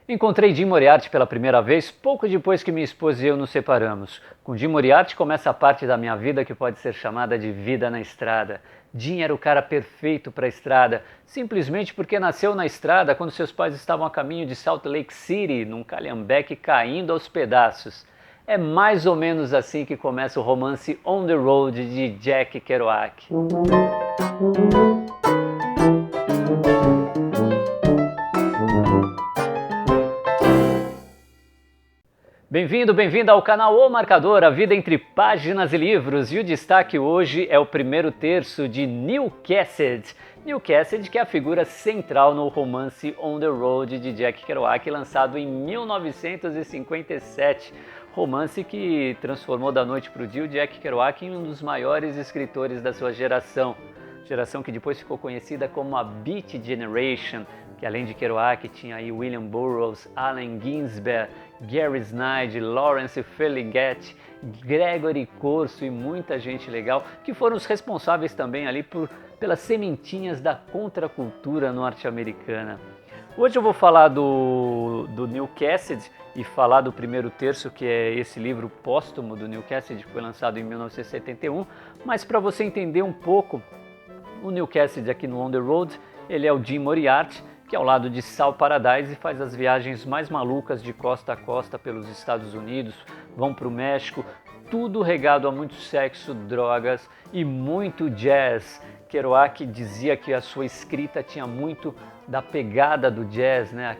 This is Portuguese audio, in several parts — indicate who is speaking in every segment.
Speaker 1: Encontrei Jim Moriarty pela primeira vez pouco depois que minha esposa e eu nos separamos. Com Jim Moriarty começa a parte da minha vida que pode ser chamada de vida na estrada. Jim era o cara perfeito para a estrada, simplesmente porque nasceu na estrada quando seus pais estavam a caminho de Salt Lake City, num calhambeque caindo aos pedaços. É mais ou menos assim que começa o romance On the Road de Jack Kerouac. Bem-vindo ao canal O Marcador, a vida entre páginas e livros. E o destaque hoje é o primeiro terço de Neil Cassady. Neil Cassady, que é a figura central no romance On the Road de Jack Kerouac, lançado em 1957. Romance que transformou da noite para o dia o Jack Kerouac em um dos maiores escritores da sua geração. Geração que depois ficou conhecida como a Beat Generation, que além de Kerouac tinha aí William Burroughs, Allen Ginsberg, Gary Snyder, Lawrence Ferlinghetti, Gregory Corso e muita gente legal, que foram os responsáveis também ali pelas sementinhas da contracultura norte-americana. Hoje eu vou falar do Neil Cassady e falar do primeiro terço, que é esse livro póstumo do Neil Cassady, que foi lançado em 1971, mas para você entender um pouco, o Neil Cassady aqui no On the Road, ele é o Jim Moriarty, que ao lado de Sal Paradise faz as viagens mais malucas de costa a costa pelos Estados Unidos, vão para o México, tudo regado a muito sexo, drogas e muito jazz. Kerouac dizia que a sua escrita tinha muito da pegada do jazz, né?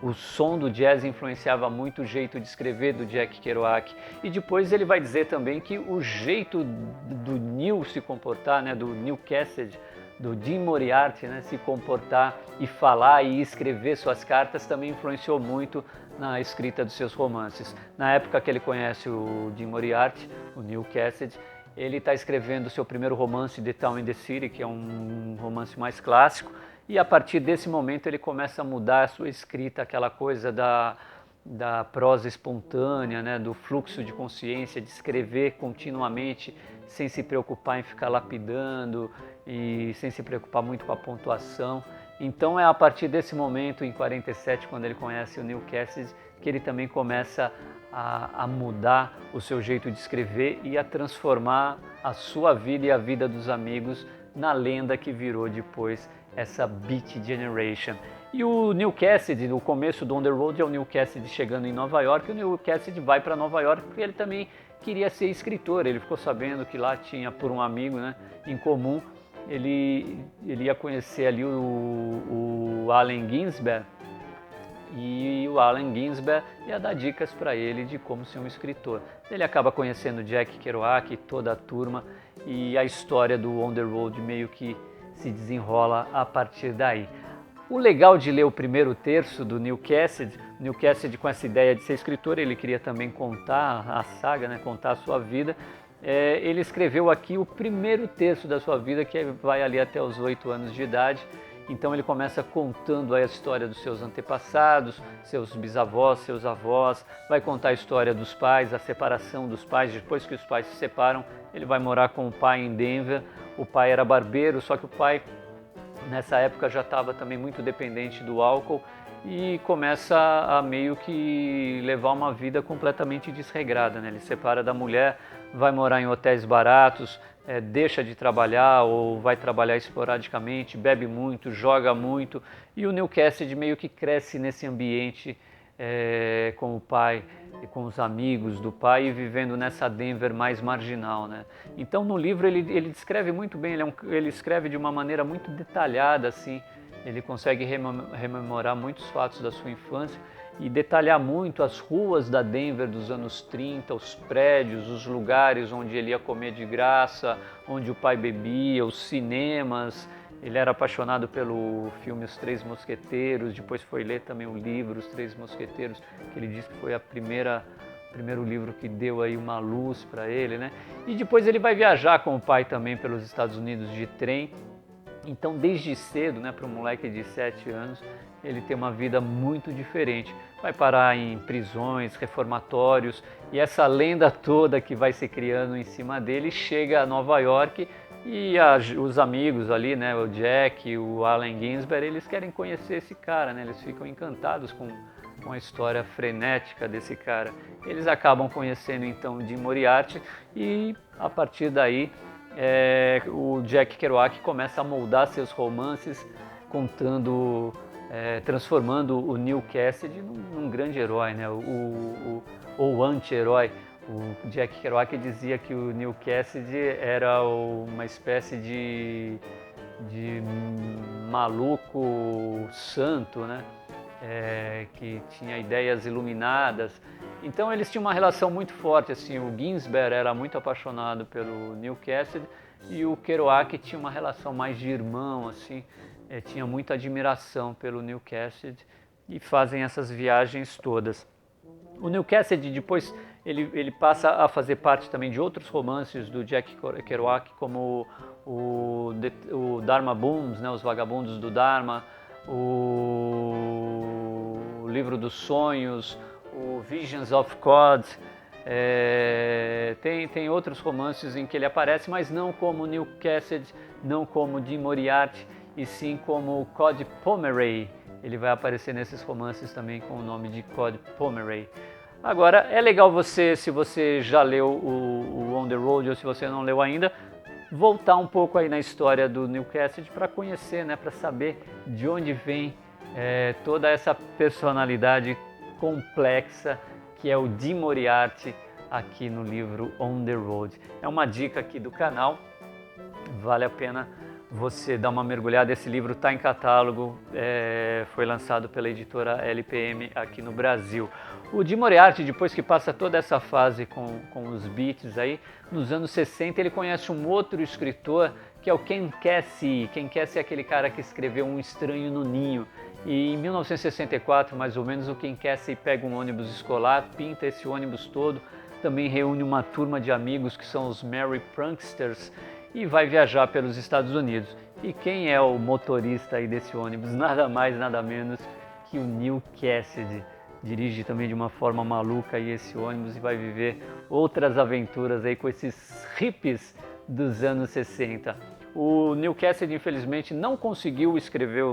Speaker 1: O som do jazz influenciava muito o jeito de escrever do Jack Kerouac. E depois ele vai dizer também que o jeito do Neil se comportar, né? Do Neil Cassady, do Jim Moriarty, né, se comportar e falar e escrever suas cartas também influenciou muito na escrita dos seus romances. Na época que ele conhece o Jim Moriarty, o Neil Cassady, ele está escrevendo o seu primeiro romance, The Town and the City, que é um romance mais clássico, e a partir desse momento ele começa a mudar a sua escrita, aquela coisa da prosa espontânea, né, do fluxo de consciência, de escrever continuamente, sem se preocupar em ficar lapidando e sem se preocupar muito com a pontuação. Então é a partir desse momento, em 47, quando ele conhece o Neil Cassady, que ele também começa a mudar o seu jeito de escrever e a transformar a sua vida e a vida dos amigos na lenda que virou depois essa Beat Generation. E o Neil Cassady, no começo do On the Road, é o Neil Cassady chegando em Nova York, e o Neil Cassady vai para Nova York porque ele também queria ser escritor. Ele ficou sabendo que lá tinha, por um amigo, né, em comum, ele ia conhecer ali o Allen Ginsberg, e o Allen Ginsberg ia dar dicas para ele de como ser um escritor. Ele acaba conhecendo Jack Kerouac e toda a turma, e a história do On the Road meio que se desenrola a partir daí. O legal de ler o primeiro terço do Neil Cassady com essa ideia de ser escritor, ele queria também contar a saga, né, contar a sua vida. Ele escreveu aqui o primeiro terço da sua vida, que vai ali até os 8 anos de idade. Então ele começa contando a história dos seus antepassados, seus bisavós, seus avós, vai contar a história dos pais, a separação dos pais. Depois que os pais se separam, ele vai morar com o pai em Denver. O pai era barbeiro, só que o pai nessa época já estava também muito dependente do álcool e começa a meio que levar uma vida completamente desregrada, né? Ele se separa da mulher, vai morar em hotéis baratos, deixa de trabalhar ou vai trabalhar esporadicamente, bebe muito, joga muito, e o Neil Cassady meio que cresce nesse ambiente com o pai e com os amigos do pai e vivendo nessa Denver mais marginal, né? Então no livro ele descreve muito bem, ele escreve de uma maneira muito detalhada, assim, ele consegue rememorar muitos fatos da sua infância e detalhar muito as ruas da Denver dos anos 30, os prédios, os lugares onde ele ia comer de graça, onde o pai bebia, os cinemas. Ele era apaixonado pelo filme Os Três Mosqueteiros, depois foi ler também o livro Os Três Mosqueteiros, que ele diz que foi o primeiro livro que deu aí uma luz para ele, né? E depois ele vai viajar com o pai também pelos Estados Unidos de trem. Então, desde cedo, né, para um moleque de 7 anos, ele tem uma vida muito diferente. Vai parar em prisões, reformatórios, e essa lenda toda que vai se criando em cima dele chega a Nova York e os amigos ali, né, o Jack, o Allen Ginsberg, eles querem conhecer esse cara, né, eles ficam encantados com com a história frenética desse cara. Eles acabam conhecendo então Jim Moriarty e a partir daí o Jack Kerouac começa a moldar seus romances contando, transformando o Neil Cassidy num grande herói, né? Ou anti-herói. O Jack Kerouac dizia que o Neil Cassidy era uma espécie de maluco santo, né? Que tinha ideias iluminadas. Então eles tinham uma relação muito forte, assim, o Ginsberg era muito apaixonado pelo Neil Cassidy e o Kerouac tinha uma relação mais de irmão, assim, tinha muita admiração pelo Neil Cassidy e fazem essas viagens todas. O Neil Cassidy depois ele passa a fazer parte também de outros romances do Jack Kerouac, como o Dharma Bums, né, Os Vagabundos do Dharma, o Livro dos Sonhos, o Visions of God. Tem outros romances em que ele aparece, mas não como Neil Cassidy, não como Jim Moriarty, e sim como Cod Pomeray. Ele vai aparecer nesses romances também com o nome de Cod Pomeray. Agora, é legal você, se você já leu o On the Road ou se você não leu ainda, voltar um pouco aí na história do Neil Cassidy para conhecer, né, para saber de onde vem toda essa personalidade complexa que é o Jim Moriarty aqui no livro On the Road. É uma dica aqui do canal, vale a pena você dar uma mergulhada. Esse livro está em catálogo, foi lançado pela editora LPM aqui no Brasil. O Jim Moriarty, depois que passa toda essa fase com os Beats aí, nos anos 60 ele conhece um outro escritor que é o Ken Kesey. Ken Kesey é aquele cara que escreveu Um Estranho no Ninho. E em 1964, mais ou menos, o Ken Kesey pega um ônibus escolar, pinta esse ônibus todo, também reúne uma turma de amigos que são os Merry Pranksters e vai viajar pelos Estados Unidos. E quem é o motorista aí desse ônibus? Nada mais, nada menos que o Neil Cassidy. Dirige também de uma forma maluca aí esse ônibus e vai viver outras aventuras aí com esses hippies dos anos 60. O Neil Cassidy, infelizmente, não conseguiu escrever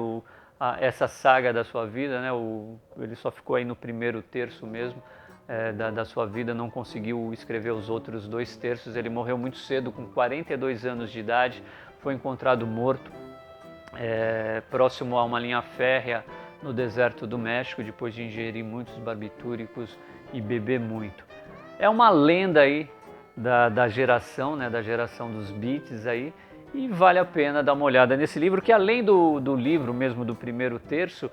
Speaker 1: essa saga da sua vida, né? Ele só ficou aí no primeiro terço mesmo da sua vida, não conseguiu escrever os outros 2 terços. Ele morreu muito cedo, com 42 anos de idade, foi encontrado morto próximo a uma linha férrea no deserto do México, depois de ingerir muitos barbitúricos e beber muito. É uma lenda aí da geração, né, da geração dos Beats aí, e vale a pena dar uma olhada nesse livro, que além do livro mesmo do primeiro terço,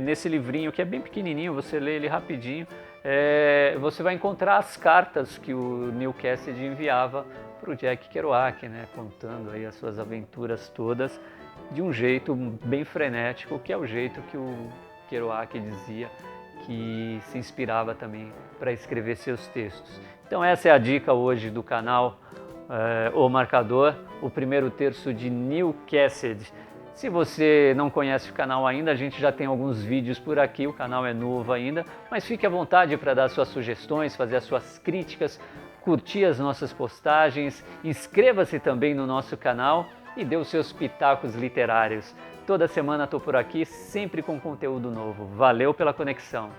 Speaker 1: nesse livrinho que é bem pequenininho, você lê ele rapidinho, você vai encontrar as cartas que o Neil Cassidy enviava para o Jack Kerouac, né, contando aí as suas aventuras todas, de um jeito bem frenético, que é o jeito que o Kerouac dizia que se inspirava também para escrever seus textos. Então essa é a dica hoje do canal O Marcador, o primeiro terço de Neil Cassidy. Se você não conhece o canal ainda, a gente já tem alguns vídeos por aqui, o canal é novo ainda, mas fique à vontade para dar suas sugestões, fazer as suas críticas, curtir as nossas postagens, inscreva-se também no nosso canal e dê os seus pitacos literários. Toda semana estou por aqui, sempre com conteúdo novo. Valeu pela conexão!